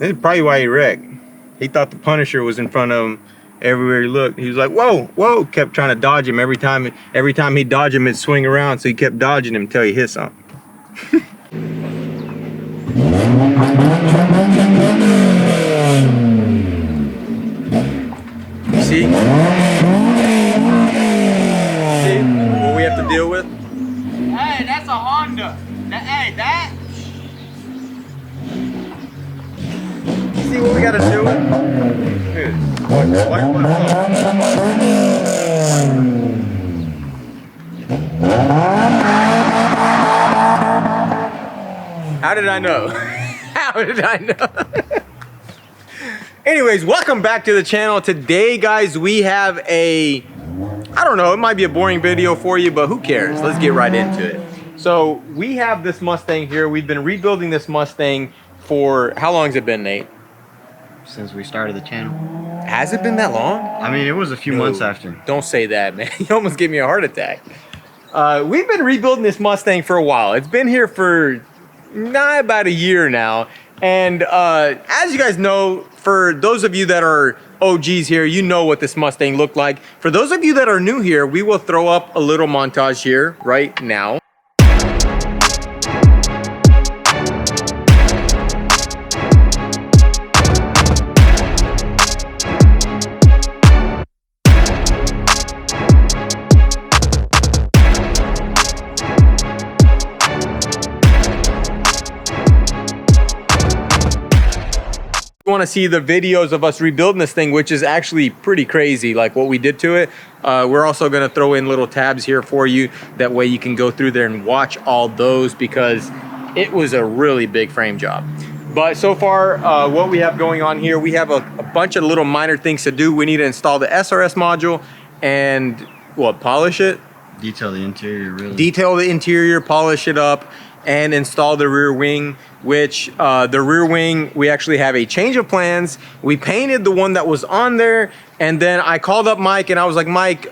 This is probably why he wrecked. He thought the Punisher was in front of him everywhere he looked. He was like, whoa, whoa, kept trying to dodge him. Every time he dodged him, it'd swing around, so he kept dodging him until he hit something. See? See what we have to deal with? Hey, that's a Honda. That. See what we gotta do with? Dude, how did I know? How did I know? Anyways, welcome back to the channel. Today, guys, we have I don't know, it might be a boring video for you, but who cares? Let's get right into it. So we have this Mustang here. We've been rebuilding this Mustang for, how long has it been, Nate? Since we started the channel. Has it been that long? I mean, it was a few months after. Don't say that, man. You almost gave me a heart attack. We've been rebuilding this Mustang for a while. It's been here for about a year now. And as you guys know, for those of you that are OGs here, you know what this Mustang looked like. For those of you that are new here, we will throw up a little montage here right now. Want to see the videos of us rebuilding this thing, which is actually pretty crazy, like what we did to it. We're also going to throw in little tabs here for you, that way you can go through there and watch all those, because it was a really big frame job. But so far, what we have going on here, we have a bunch of little minor things to do. We need to install the SRS module and what, polish it, Detail the interior, really. Detail the interior, polish it up, and install the rear wing, which the rear wing, we actually have a change of plans. We painted the one that was on there, and then I called up Mike and I was like, Mike,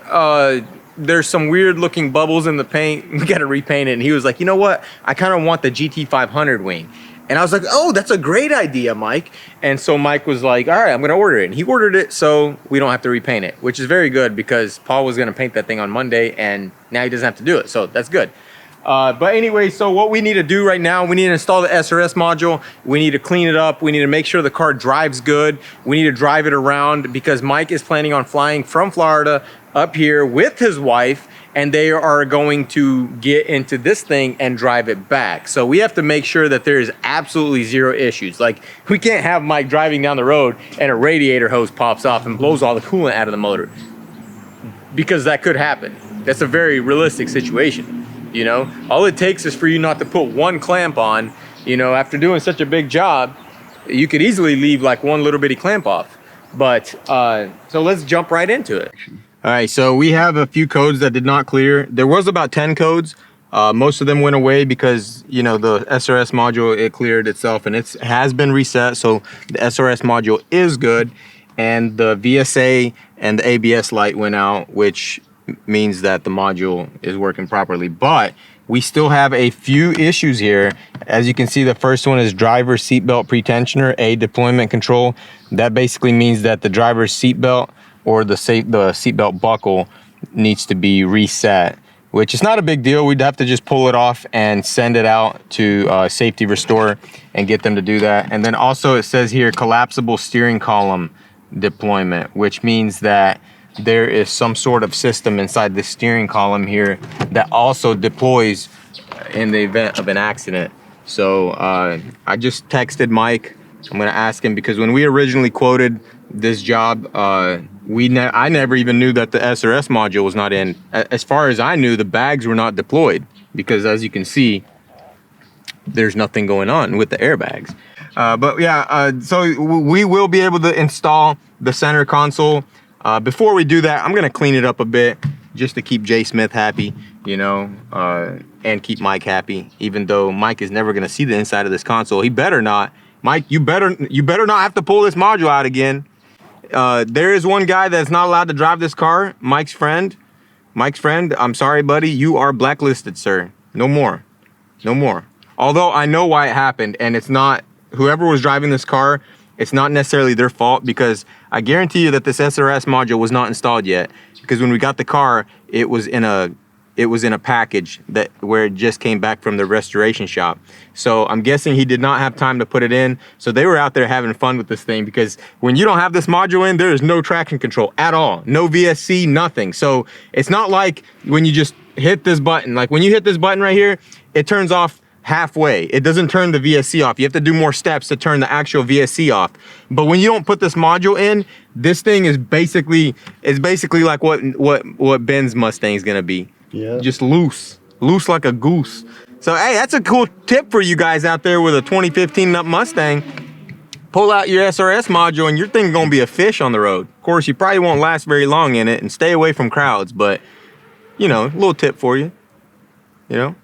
there's some weird looking bubbles in the paint. We gotta repaint it. And he was like, you know what? I kind of want the GT500 wing. And I was like, oh, that's a great idea, Mike. And so Mike was like, all right, I'm gonna order it. And he ordered it so we don't have to repaint it, which is very good, because Paul was gonna paint that thing on Monday and now he doesn't have to do it. So that's good. But anyway, so what we need to do right now, we need to install the SRS module. We need to clean it up. We need to make sure the car drives good. We need to drive it around, because Mike is planning on flying from Florida up here with his wife, and they are going to get into this thing and drive it back. So we have to make sure that there is absolutely zero issues. Like, we can't have Mike driving down the road and a radiator hose pops off and blows all the coolant out of the motor, because that could happen. That's a very realistic situation. You know, all it takes is for you not to put one clamp on. You know, after doing such a big job, you could easily leave like one little bitty clamp off. But so let's jump right into it. All right, so we have a few codes that did not clear. There was about 10 codes. Most of them went away because, you know, the SRS module, it cleared itself and it has been reset. So the SRS module is good, and the VSA and the ABS light went out, which means that the module is working properly. But we still have a few issues here. As you can see, the first one is driver seatbelt pretensioner, A, deployment control. That basically means that the driver's seatbelt or the seatbelt buckle needs to be reset, which is not a big deal. We'd have to just pull it off and send it out to Safety Restore and get them to do that. And then also it says here collapsible steering column deployment, which means that there is some sort of system inside the steering column here that also deploys in the event of an accident. So I just texted Mike. I'm gonna ask him, because when we originally quoted this job, I never even knew that the SRS module was not in. As far as I knew, the bags were not deployed, because as you can see, there's nothing going on with the airbags. But yeah, so we will be able to install the center console. Before we do that, I'm gonna clean it up a bit just to keep Jay Smith happy, you know, and keep Mike happy, even though Mike is never gonna see the inside of this console. He better not. Mike, you better not have to pull this module out again. There is one guy that's not allowed to drive this car, Mike's friend. I'm sorry, buddy, you are blacklisted, sir. No more. No more. Although I know why it happened, and it's not, whoever was driving this car It's not necessarily their fault, because I guarantee you that this SRS module was not installed yet, because when we got the car, it was in a package where it just came back from the restoration shop. So I'm guessing he did not have time to put it in. So they were out there having fun with this thing, because when you don't have this module in, there is no traction control at all. No VSC, nothing. So it's not like when you just hit this button. Like when you hit this button right here, it turns off halfway. It doesn't turn the VSC off. You have to do more steps to turn the actual VSC off. But when you don't put this module in, this thing is basically like what Ben's Mustang is gonna be. Yeah. Just loose like a goose. So hey, that's a cool tip for you guys out there with a 2015 Mustang. Pull out your SRS module and your thing's gonna be a fish on the road. Of course, you probably won't last very long in it, and stay away from crowds, but you know, a little tip for you. You know?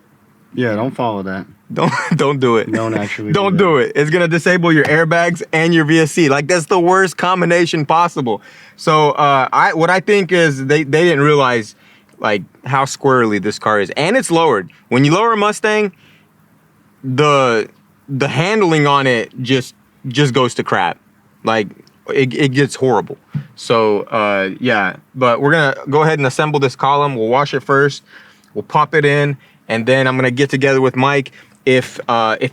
Yeah, don't follow that. Don't do it. Don't actually Don't do it. It's gonna disable your airbags and your VSC. Like, that's the worst combination possible. So what I think is they didn't realize like how squirrely this car is, and it's lowered. When you lower a Mustang, the handling on it just goes to crap. Like it gets horrible. So yeah, but we're gonna go ahead and assemble this column. We'll wash it first, we'll pop it in, and then I'm gonna get together with Mike. If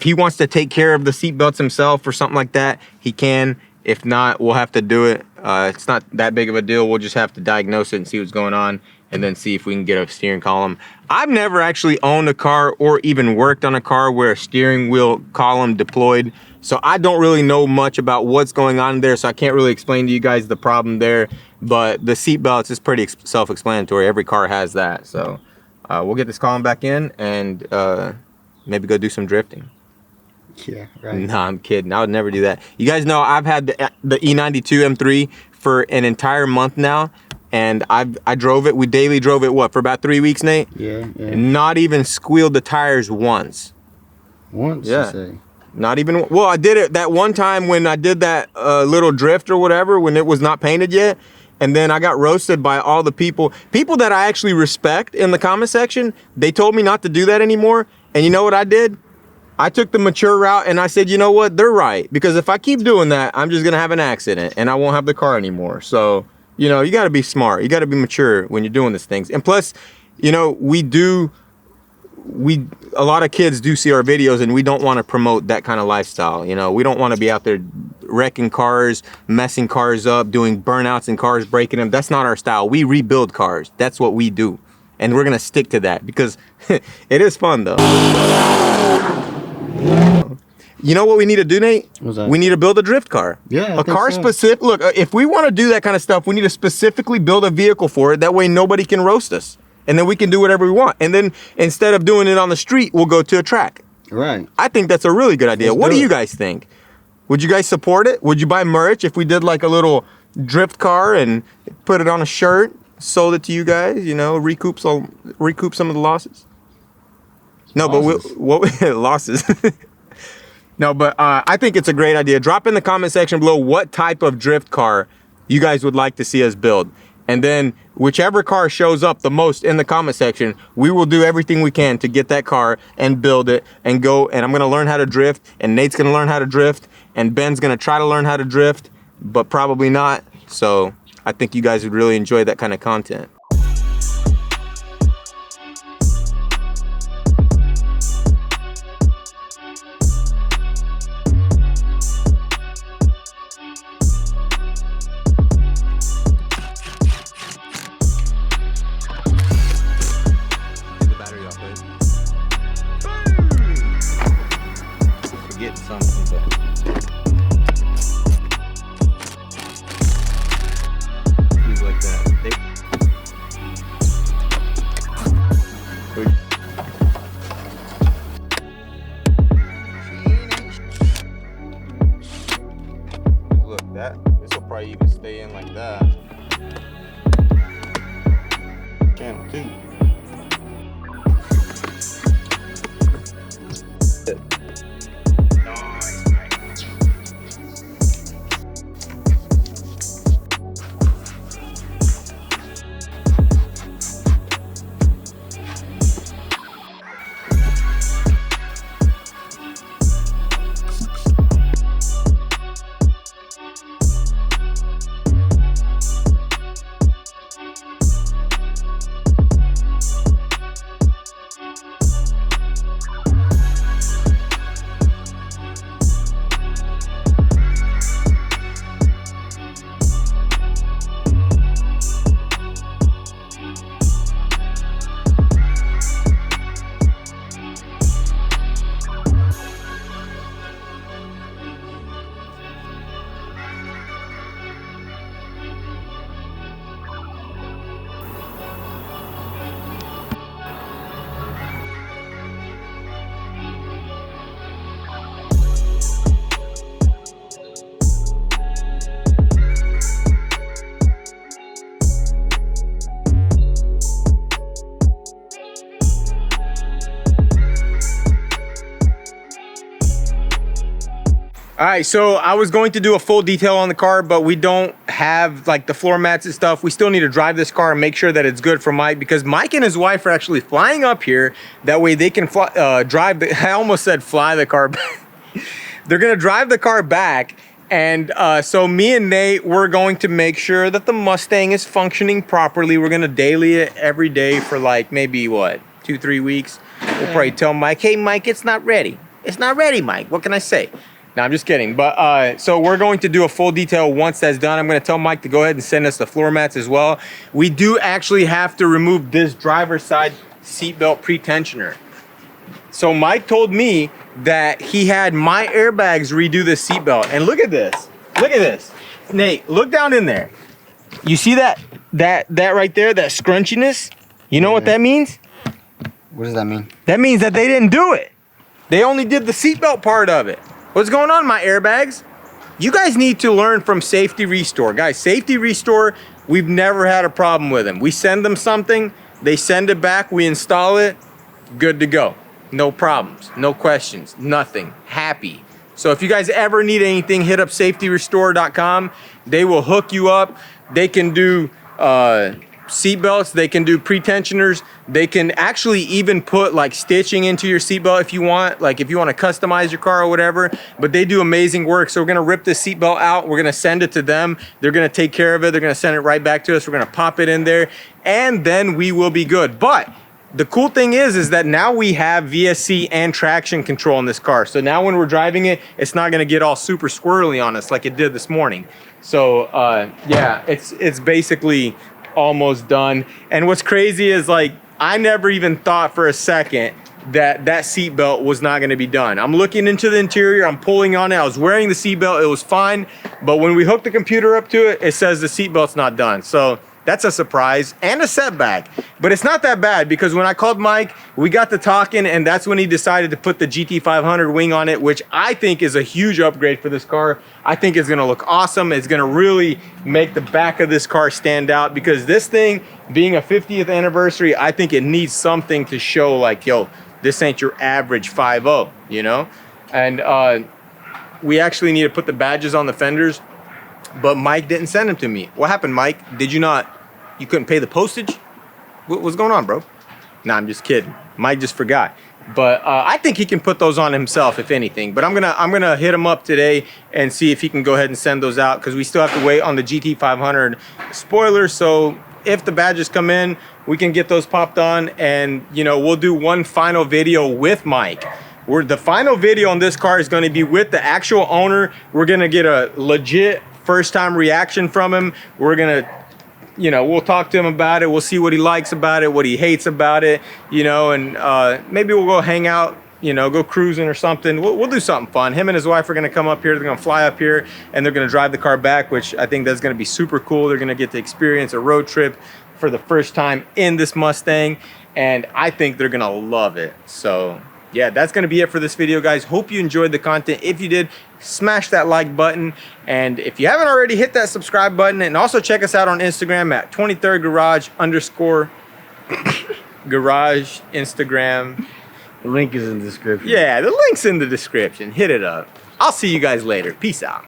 he wants to take care of the seat belts himself or something like that, he can. If not, we'll have to do it. It's not that big of a deal. We'll just have to diagnose it and see what's going on, and then see if we can get a steering column. I've never actually owned a car or even worked on a car where a steering wheel column deployed, so I don't really know much about what's going on there, so I can't really explain to you guys the problem there. But the seat belts is pretty self-explanatory. Every car has that. So we'll get this column back in and maybe go do some drifting. Yeah, right. Nah, I'm kidding. I would never do that. You guys know I've had the E92 M3 for an entire month now, and I drove it. We daily drove it, what, for about 3 weeks, Nate? Yeah. Not even squealed the tires once. Once, Yeah. you say. Not even, well, I did it that one time when I did that little drift or whatever, when it was not painted yet. And then I got roasted by all the people that I actually respect in the comment section. They told me not to do that anymore. And you know what I did? I took the mature route, and I said, you know what? They're right. Because if I keep doing that, I'm just going to have an accident and I won't have the car anymore. So, you know, you got to be smart. You got to be mature when you're doing these things. And plus, you know, a lot of kids do see our videos, and we don't want to promote that kind of lifestyle. You know, we don't want to be out there wrecking cars, messing cars up, doing burnouts in cars, breaking them. That's not our style. We rebuild cars. That's what we do. And we're going to stick to that because it is fun, though. You know what we need to do, Nate? What's that? We need to build a drift car. Yeah, I a think car so. specific. Look, if we want to do that kind of stuff, we need to specifically build a vehicle for it. That way nobody can roast us. And then we can do whatever we want. And then instead of doing it on the street, we'll go to a track. Right. I think that's a really good idea. Let's What do do it. you guys think? Would you guys support it? Would you buy merch if we did like a little drift car and put it on a shirt, sold it to you guys, you know, recoup some of the losses? No, Losses. but losses. No, but I think it's a great idea. Drop in the comment section below what type of drift car you guys would like to see us build. And then whichever car shows up the most in the comment section, we will do everything we can to get that car and build it and go. And I'm going to learn how to drift, and Nate's going to learn how to drift, and Ben's going to try to learn how to drift, but probably not. So I think you guys would really enjoy that kind of content. Forgetting something, but things like that. Look, this will probably even stay in like that. Channel 2. All right, so I was going to do a full detail on the car, but we don't have like the floor mats and stuff. We still need to drive this car and make sure that it's good for Mike, because Mike and his wife are actually flying up here. That way they can fly, drive the, I almost said fly the car back. They're gonna drive the car back. And so me and Nate, we're going to make sure that the Mustang is functioning properly. We're gonna daily it every day for like maybe what, 2-3 weeks. We'll probably tell Mike, hey Mike, it's not ready. It's not ready, Mike. What can I say? No, I'm just kidding. But so we're going to do a full detail once that's done. I'm going to tell Mike to go ahead and send us the floor mats as well. We do actually have to remove this driver's side seatbelt pretensioner. So Mike told me that he had my airbags redo the seatbelt. And look at this. Look at this. Nate, look down in there. You see that right there, that scrunchiness? You know what that means? What does that mean? That means that they didn't do it. They only did the seatbelt part of it. What's going on, my airbags? You guys need to learn from Safety Restore. Guys, Safety Restore, we've never had a problem with them. We send them something, they send it back, we install it, good to go. No problems, no questions, nothing, happy. So if you guys ever need anything, hit up safetyrestore.com. They will hook you up. They can do seatbelts, they can do pretensioners, they can actually even put like stitching into your seatbelt if you want, like if you want to customize your car or whatever. But they do amazing work. So we're gonna rip this seatbelt out, we're gonna send it to them, they're gonna take care of it, they're gonna send it right back to us, we're gonna pop it in there, and then we will be good. But the cool thing is that now we have VSC and traction control in this car. So now when we're driving it, it's not gonna get all super squirrely on us like it did this morning. So yeah, it's basically almost done. And what's crazy is like I never even thought for a second that seatbelt was not going to be done. I'm looking into the interior, I'm pulling on it, I was wearing the seatbelt, it was fine, but when we hook the computer up to it, it says the seatbelt's not done. So that's a surprise and a setback, but it's not that bad, because when I called Mike, we got to talking, and that's when he decided to put the GT500 wing on it, which I think is a huge upgrade for this car. I think it's gonna look awesome. It's gonna really make the back of this car stand out, because this thing being a 50th anniversary, I think it needs something to show like, yo, this ain't your average 5.0, you know? And we actually need to put the badges on the fenders, but Mike didn't send them to me. What happened, Mike? Did you not, you couldn't pay the postage? What's going on, bro? Nah, I'm just kidding. Mike just forgot. But I think he can put those on himself, if anything. But I'm gonna hit him up today and see if he can go ahead and send those out, because we still have to wait on the GT500 spoiler. So if the badges come in, we can get those popped on, and you know, we'll do one final video with Mike. The final video on this car is going to be with the actual owner. We're gonna get a legit first time reaction from him. We're gonna, you know, we'll talk to him about it, we'll see what he likes about it, what he hates about it, you know, and maybe we'll go hang out, you know, go cruising or something. We'll do something fun. Him and his wife are gonna come up here, they're gonna fly up here, and they're gonna drive the car back, which I think that's gonna be super cool. They're gonna get to experience a road trip for the first time in this Mustang, and I think they're gonna love it. So yeah, that's gonna be it for this video, guys. Hope you enjoyed the content. If you did, smash that like button, and if you haven't already, hit that subscribe button, and also check us out on Instagram at 23rd Garage _garage Instagram. The link is in the description. Yeah, the link's in the description. Hit it up. I'll see you guys later. Peace out.